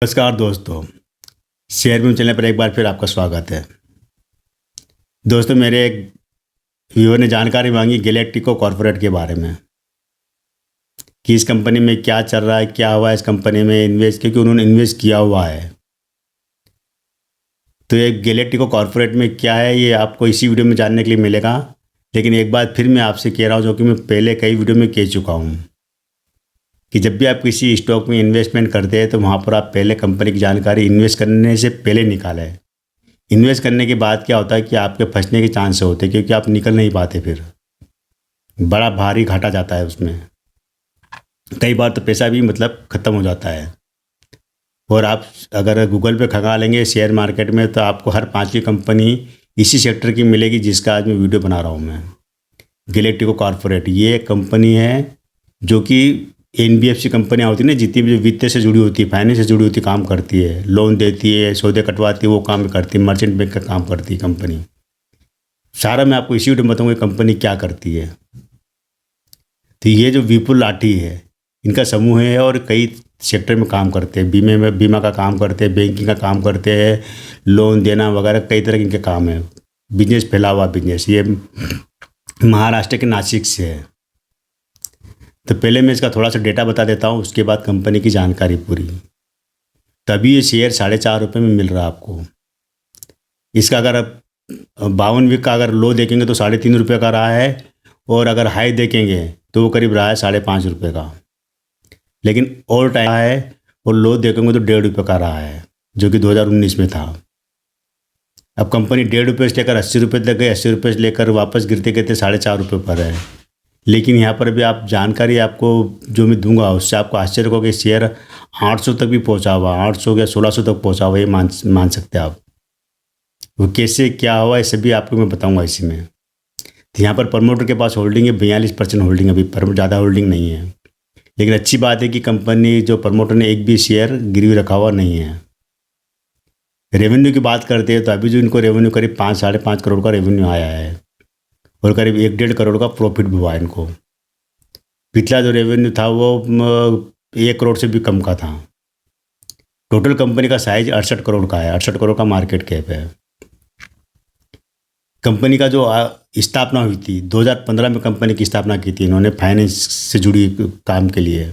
नमस्कार दोस्तों, शेयर में चैनल पर एक बार फिर आपका स्वागत है। दोस्तों, मेरे एक व्यूअर ने जानकारी मांगी गैलेक्टिको कॉर्पोरेट के बारे में कि इस कंपनी में क्या चल रहा है, क्या हुआ है इस कंपनी में इन्वेस्ट, क्योंकि उन्होंने इन्वेस्ट किया हुआ है। तो ये गैलेक्टिको कॉर्पोरेट में क्या है ये आपको इसी वीडियो में जानने के लिए मिलेगा। लेकिन एक बात फिर मैं आपसे कह रहा हूँ, जो कि मैं पहले कई वीडियो में कह चुका हूँ कि जब भी आप किसी स्टॉक में इन्वेस्टमेंट करते हैं तो वहाँ पर आप पहले कंपनी की जानकारी इन्वेस्ट करने से पहले निकालें। इन्वेस्ट करने के बाद क्या होता है कि आपके फंसने के चांस होते हैं, क्योंकि आप निकल नहीं पाते, फिर बड़ा भारी घाटा जाता है उसमें। कई बार तो पैसा भी ख़त्म हो जाता है। और आप अगर गूगल पे खंगा लेंगे शेयर मार्केट में तो आपको हर 5वीं कंपनी इसी सेक्टर की मिलेगी जिसका आज मैं वीडियो बना रहा हूँ मैं। गैलेक्टिको कॉर्पोरेट ये कंपनी है जो कि NBFC कंपनियाँ होती है ना, जितनी भी जो वित्त से जुड़ी होती है, फाइनेंस से जुड़ी होती काम करती है, लोन देती है, सौदे कटवाती है, वो काम करती है, मर्चेंट बैंक का काम करती है कंपनी। सारा मैं आपको इसी वीडियो में बताऊँगा कंपनी क्या करती है। तो ये जो विपुल लाठी है, इनका समूह है और कई सेक्टर में काम करते हैं। बीमा का काम करते हैं, बैंकिंग का काम करते हैं, लोन देना वगैरह कई तरह के इनके काम है। बिजनेस फैला हुआ बिजनेस, ये महाराष्ट्र के नासिक से है। तो पहले मैं इसका थोड़ा सा डेटा बता देता हूँ, उसके बाद कंपनी की जानकारी पूरी। तभी ये शेयर 4.5 में मिल रहा है आपको। इसका अगर आप 52 वीक का अगर लो देखेंगे तो 3.5 का रहा है, और अगर हाई देखेंगे तो वो करीब रहा है 5.5 का। लेकिन ऑल टाइम है, और लो देखेंगे तो 1.5 का रहा है, जो कि 2019 में था। अब कंपनी 1.5 से लेकर 80 रुपये तक गई, 80 रुपये से लेकर वापस गिरते गिरते 4.5 पर है। लेकिन यहाँ पर भी आप जानकारी आपको जो मैं दूंगा उससे आपको आश्चर्य होगा कि शेयर 800 तक भी पहुँचा हुआ, 800 या 1600 तक पहुँचा हुआ, ये मान सकते हैं आप। वो कैसे क्या हुआ ये सभी आपको मैं बताऊंगा इसी में। तो यहाँ पर प्रमोटर के पास होल्डिंग है 42% होल्डिंग, अभी पर ज़्यादा होल्डिंग नहीं है। लेकिन अच्छी बात है कि कंपनी जो प्रमोटर ने एक भी शेयर गिरवी रखा हुआ नहीं है। रेवेन्यू की बात करते हैं तो अभी जो इनको रेवेन्यू करीब 5-5.5 करोड़ का रेवेन्यू आया है, और करीब 1-1.5 करोड़ का प्रॉफिट भी हुआ इनको। पिछला जो रेवेन्यू था वो 1 करोड़ से भी कम का था। टोटल कंपनी का साइज 68 करोड़ का है, 68 करोड़ का मार्केट कैप है। कंपनी का जो स्थापना हुई थी 2015 में कंपनी की स्थापना की थी इन्होंने फाइनेंस से जुड़ी काम के लिए,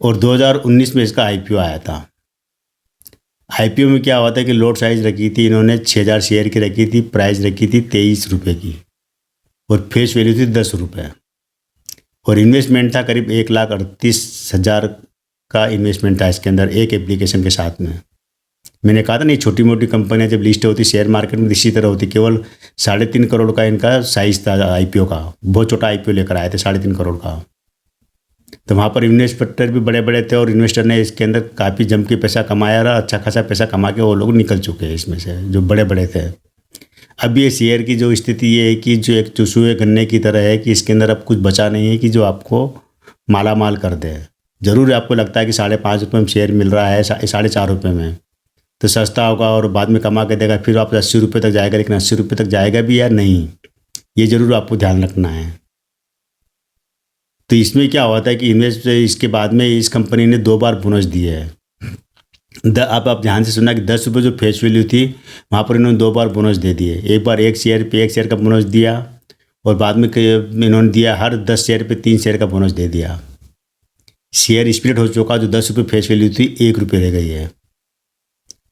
और 2019 में इसका IPO आया था। IPO में क्या हुआ था कि लॉट साइज रखी थी इन्होंने 6000 शेयर की रखी थी, प्राइस रखी थी 23 रुपये की, और फेस वैल्यू थी 10 रुपये, और इन्वेस्टमेंट था करीब 1,38,000 का इन्वेस्टमेंट था इसके अंदर, एक एप्लीकेशन के साथ में। मैंने कहा था नहीं, छोटी मोटी कंपनियां जब लिस्ट होती शेयर मार्केट में इसी तरह होती। केवल 3.5 करोड़ का इनका साइज था IPO का, बहुत छोटा IPO लेकर आए थे 3.5 करोड़ का। तो वहाँ पर इन्वेस्टर भी बड़े बड़े थे, और इन्वेस्टर ने इसके अंदर काफ़ी जम के पैसा कमाया रहा, अच्छा खासा पैसा कमा के वो लोग निकल चुके हैं इसमें से, जो बड़े बड़े थे। अब ये शेयर की जो स्थिति ये है कि जो एक चूसुए गन्ने की तरह है कि इसके अंदर अब कुछ बचा नहीं है कि जो आपको माला माल कर दे। ज़रूर आपको लगता है कि 5.5 में शेयर मिल रहा है 4.5 में, तो सस्ता होगा और बाद में कमा के देगा, फिर वापस 80 रुपये तक जाएगा। लेकिन 80 रुपये तक जाएगा भी या नहीं, ये ज़रूर आपको ध्यान रखना है। तो इसमें क्या होता है कि इसके बाद में इस कंपनी ने 2 बार बोनस दिए है। अब आप ध्यान से सुनना कि 10 रुपये जो फेस वैल्यू थी वहाँ पर इन्होंने 2 बार बोनस दे दिए। एक बार 1 शेयर पे 1 शेयर का बोनस दिया, और बाद में इन्होंने दिया हर 10 शेयर पे 3 शेयर का बोनस दे दिया। शेयर स्प्लिट हो चुका, जो 10 रुपये फेस वैल्यू थी 1 रुपये रह गई है।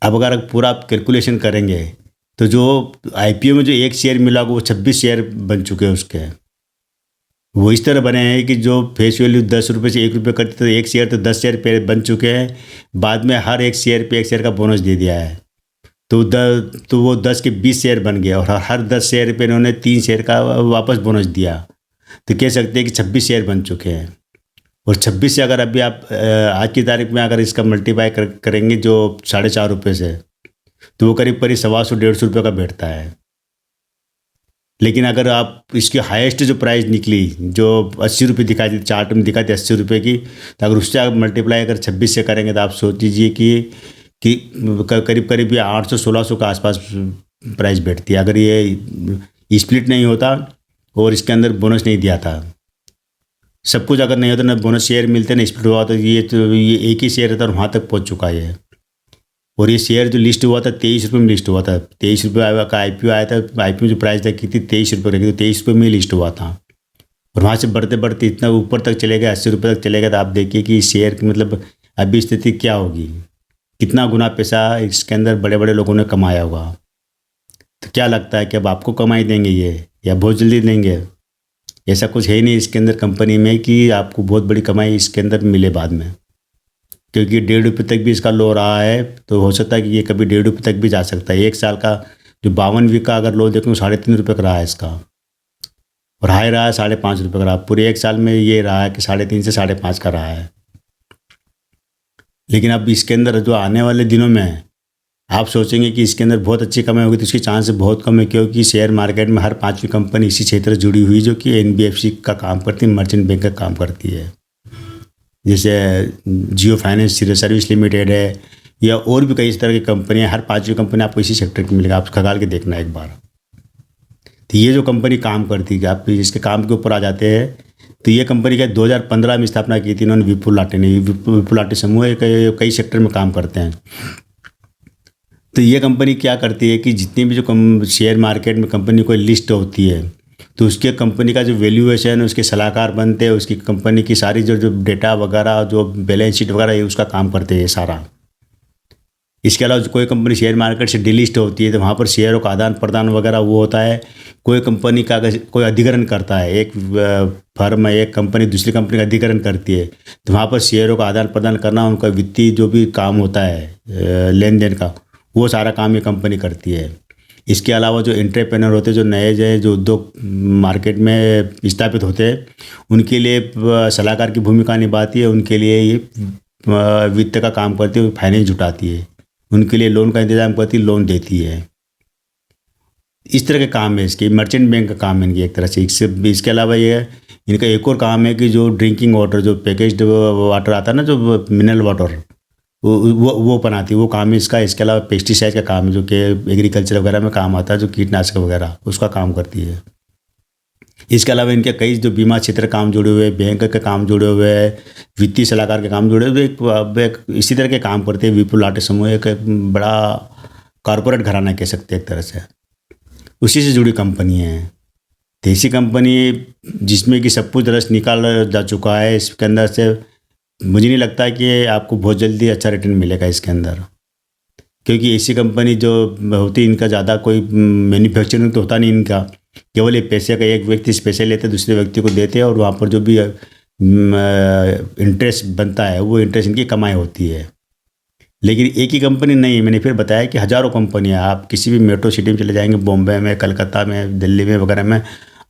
अब अगर पूरा आप कैलकुलेशन करेंगे तो जो IPO में जो 1 शेयर मिला वो 26 शेयर बन चुके हैं उसके। वो इस तरह बने हैं कि जो फेस वैल्यू 10 रुपये से 1 रुपये करते थे, 1 शेयर तो 10 शेयर पे बन चुके हैं। बाद में हर 1 शेयर पे 1 शेयर का बोनस दे दिया है, तो वो 10 के 20 शेयर बन गया, और हर 10 शेयर पे इन्होंने 3 शेयर का वापस बोनस दिया। तो कह सकते हैं कि 26 शेयर बन चुके हैं। और 26 से अगर अभी आप आज की तारीख में अगर इसका मल्टीप्लाई करेंगे जो 4.5 से, तो वो करीब 125-150 रुपये का बैठता है। लेकिन अगर आप इसकी हाईएस्ट जो प्राइस निकली जो 80 रुपये दिखाई थी, चार्ट में दिखाई थी 80 रुपये की, तो अगर उससे आप मल्टीप्लाई अगर 26 से करेंगे तो आप सोच लीजिए कि करीब करीब ये 800-1600 के आसपास प्राइस बैठती है, अगर ये स्प्लिट नहीं होता और इसके अंदर बोनस नहीं दिया था। सब कुछ अगर नहीं होता, ना बोनस शेयर मिलते ना स्प्लिट हुआ, तो ये एक ही शेयर रहता और वहाँ तक पहुँच चुका है ये। और ये शेयर जो लिस्ट हुआ था 23 रुपये में लिस्ट हुआ था, 23 रुपये का IPO आया था। IPO जो प्राइस तक की थी 23 रुपये रखी, तो 23 रुपये में लिस्ट हुआ था। और वहाँ से बढ़ते बढ़ते इतना ऊपर तक चले गए, 80 रुपये तक चले गए। तो आप देखिए कि शेयर की मतलब अभी स्थिति क्या होगी, कितना गुना पैसा इसके अंदर बड़े बड़े लोगों ने कमाया होगा। तो क्या लगता है कि अब आपको कमाई देंगे ये, या बहुत जल्दी देंगे? ऐसा कुछ है ही नहीं इसके अंदर कंपनी में कि आपको बहुत बड़ी कमाई इसके अंदर मिले बाद में, क्योंकि 1.5 रुपये तक भी इसका लो रहा है। तो हो सकता है कि ये कभी 1.5 रुपये तक भी जा सकता है। एक साल का जो 52 वीक का अगर लो देखूँ 3.5 रुपये का रहा है इसका, और हाई रहा है 5.5 रुपये का रहा। पूरे एक साल में ये रहा है कि 3.5 से 5.5 का रहा है। लेकिन अब इसके अंदर जो आने वाले दिनों में आप सोचेंगे कि इसके अंदर बहुत अच्छी कमाई होगी, तो इसकी चांस बहुत कम है, क्योंकि शेयर मार्केट में हर 5वीं कंपनी इसी क्षेत्र से जुड़ी हुई, जो कि NBFC का काम करती है, मर्चेंट बैंक का काम करती है। जैसे जियो फाइनेंस सर्विस लिमिटेड है, या और भी कई तरह की कंपनियां। हर 5वीं कंपनी आपको इसी सेक्टर की मिलेगा, आप खगाल के देखना एक बार। तो ये जो कंपनी काम करती है, आप इसके काम के ऊपर आ जाते हैं। तो ये कंपनी का 2015 में स्थापना की थी इन्होंने, विपुल लाटे ने। विपुल लाटे समूह कई सेक्टर में काम करते हैं। तो ये कंपनी क्या करती है कि जितनी भी जो शेयर मार्केट में कंपनी कोई लिस्ट होती है, तो उसके कंपनी का जो वैल्यूएशन है, उसके सलाहकार बनते हैं, उसकी कंपनी की सारी जो डेटा वगैरह, जो बैलेंस शीट वगैरह है, उसका काम करते हैं सारा। इसके अलावा कोई कंपनी शेयर मार्केट से डिलिस्ट होती है, तो वहाँ पर शेयरों का आदान प्रदान वगैरह वो होता है। कोई कंपनी का अगर कोई अधिग्रहण करता है, एक फर्म है, एक कंपनी दूसरी कंपनी का अधिग्रहण करती है, तो वहाँ पर शेयरों का आदान प्रदान करना, उनका वित्तीय जो भी काम होता है लेन देन का, वो सारा काम ये कंपनी करती है। इसके अलावा जो एंटरप्रेन्योर होते हैं, जो नए जो उद्योग मार्केट में स्थापित होते हैं, उनके लिए सलाहकार की भूमिका निभाती है। उनके लिए ये वित्त का काम करती है, फाइनेंस जुटाती है, उनके लिए लोन का इंतजाम करती है, लोन देती है। इस तरह के काम है इसके। मर्चेंट बैंक का काम है इनकी एक तरह से। इसके अलावा ये इनका एक और काम है कि जो ड्रिंकिंग वाटर, जो पैकेज्ड वाटर आता है ना, जो मिनरल वाटर, वो बनाती है, वो काम है इसका। इसके अलावा पेस्टिसाइड का काम है, जो कि एग्रीकल्चर वगैरह में काम आता है, जो कीटनाशक वगैरह, उसका काम करती है। इसके अलावा इनके कई जो बीमा क्षेत्र काम जुड़े हुए हैं, बैंक के काम जुड़े हुए हैं, वित्तीय सलाहकार के काम जुड़े हुए, एक इसी तरह के काम करते हैं। विपुल लाटे समूह एक बड़ा कॉरपोरेट घराना कह सकते हैं एक तरह से, उसी से जुड़ी कंपनी है। तो ऐसी कंपनी जिसमें कि सब कुछ रस निकाल जा चुका है इसके अंदर से, मुझे नहीं लगता कि आपको बहुत जल्दी अच्छा रिटर्न मिलेगा इसके अंदर। क्योंकि ऐसी कंपनी जो होती है, इनका ज़्यादा कोई मैन्युफैक्चरिंग तो होता नहीं इनका, केवल ये पैसे का, एक व्यक्ति से पैसे लेते दूसरे व्यक्ति को देते हैं, और वहाँ पर जो भी इंटरेस्ट बनता है, वो इंटरेस्ट इनकी कमाई होती है। लेकिन एक ही कंपनी नहीं है, मैंने फिर बताया कि हज़ारों कंपनियाँ, आप किसी भी मेट्रो सिटी में चले जाएंगे, बॉम्बे में, कलकत्ता में, दिल्ली में वगैरह में,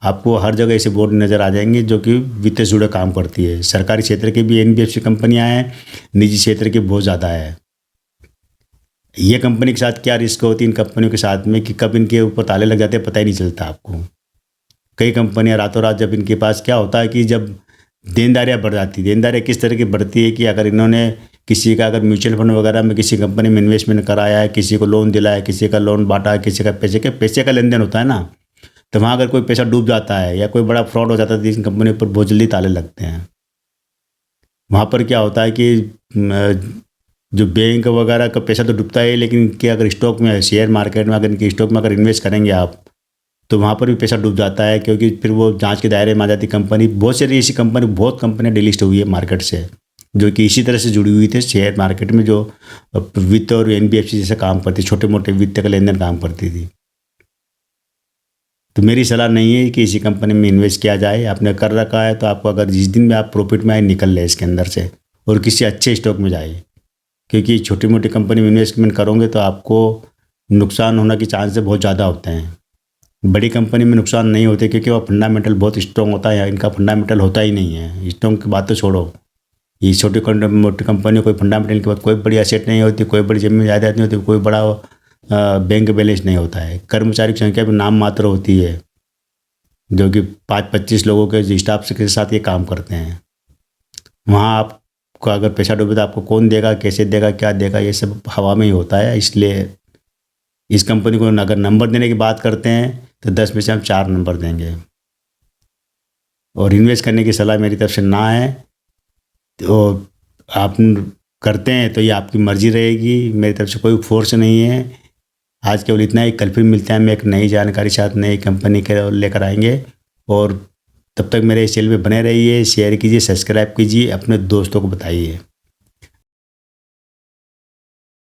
आपको हर जगह ऐसे बोर्ड नज़र आ जाएंगे जो कि वित्त से जुड़े काम करती है। सरकारी क्षेत्र की भी NBFC कंपनियाँ हैं, निजी क्षेत्र की बहुत ज़्यादा है। ये कंपनी के साथ क्या रिस्क होती है इन कंपनियों के साथ में, कि कब इनके ऊपर ताले लग जाते हैं पता ही नहीं चलता आपको। कई कंपनियां रातों रात, जब इनके पास क्या होता है कि जब देनदारियां बढ़ जाती है, देनदारियां किस तरह की बढ़ती है कि अगर इन्होंने किसी का, अगर म्यूचुअल फंड वगैरह में किसी कंपनी में इन्वेस्टमेंट कराया है, किसी को लोन दिलाया है, किसी का लोन बांटा है, किसी का पैसे का लेन देन होता है ना, तो वहाँ अगर कोई पैसा डूब जाता है या कोई बड़ा फ्रॉड हो जाता है, तो इन कंपनी पर बहुत जल्दी ताले लगते हैं। वहाँ पर क्या होता है कि जो बैंक वगैरह का पैसा तो डूबता है, लेकिन कि अगर स्टॉक में, शेयर मार्केट में, अगर इनके स्टॉक में अगर इन्वेस्ट करेंगे आप, तो वहाँ पर भी पैसा डूब जाता है, क्योंकि फिर वो जांच के दायरे में आ जाती कंपनी। बहुत सारी ऐसी कंपनी, बहुत कंपनियाँ डिलिस्ट हुई है मार्केट से, जो कि इसी तरह से जुड़ी हुई थी शेयर मार्केट में, जो वित्त और NBFC जैसे काम करती, छोटे मोटे वित्त का लेन देन काम करती थी। तो मेरी सलाह नहीं है कि इसी कंपनी में इन्वेस्ट किया जाए। आपने कर रखा है तो आपको, अगर जिस दिन में आप प्रॉफिट में आए, निकल ले इसके अंदर से और किसी अच्छे स्टॉक में जाए। क्योंकि छोटी मोटी कंपनी में इन्वेस्टमेंट करोगे तो आपको नुकसान होने के चांसेस बहुत ज़्यादा होते हैं। बड़ी कंपनी में नुकसान नहीं होते, क्योंकि वो फंडामेंटल बहुत स्ट्रॉन्ग होता है। इनका फंडामेंटल होता ही नहीं है। स्ट्रॉन्ग की बात तो छोड़ो, ये छोटी मोटी कंपनी कोई फंडामेंटल के बाद, कोई बड़ी एसेट नहीं होती, कोई बड़ी जमीन जायदाद नहीं होती, कोई बड़ा बैंक बैलेंस नहीं होता है। कर्मचारी की संख्या भी नाम मात्र होती है, जो कि 5-25 लोगों के स्टाफ के साथ ये काम करते हैं। वहाँ आपको अगर पैसा डूबे तो आपको कौन देगा, कैसे देगा, क्या देगा, ये सब हवा में ही होता है। इसलिए इस कंपनी को अगर नंबर देने की बात करते हैं तो 10 में से हम 4 नंबर देंगे। और इन्वेस्ट करने की सलाह मेरी तरफ से ना है। तो आप करते हैं तो ये आपकी मर्ज़ी रहेगी, मेरी तरफ से कोई फोर्स नहीं है। आज केवल इतना ही, कल फिर मिलते हैं हम एक नई जानकारी के साथ, नई कंपनी के लेकर आएंगे। और तब तक मेरे इस चैनल पे बने रहिए, शेयर कीजिए, सब्सक्राइब कीजिए, अपने दोस्तों को बताइए।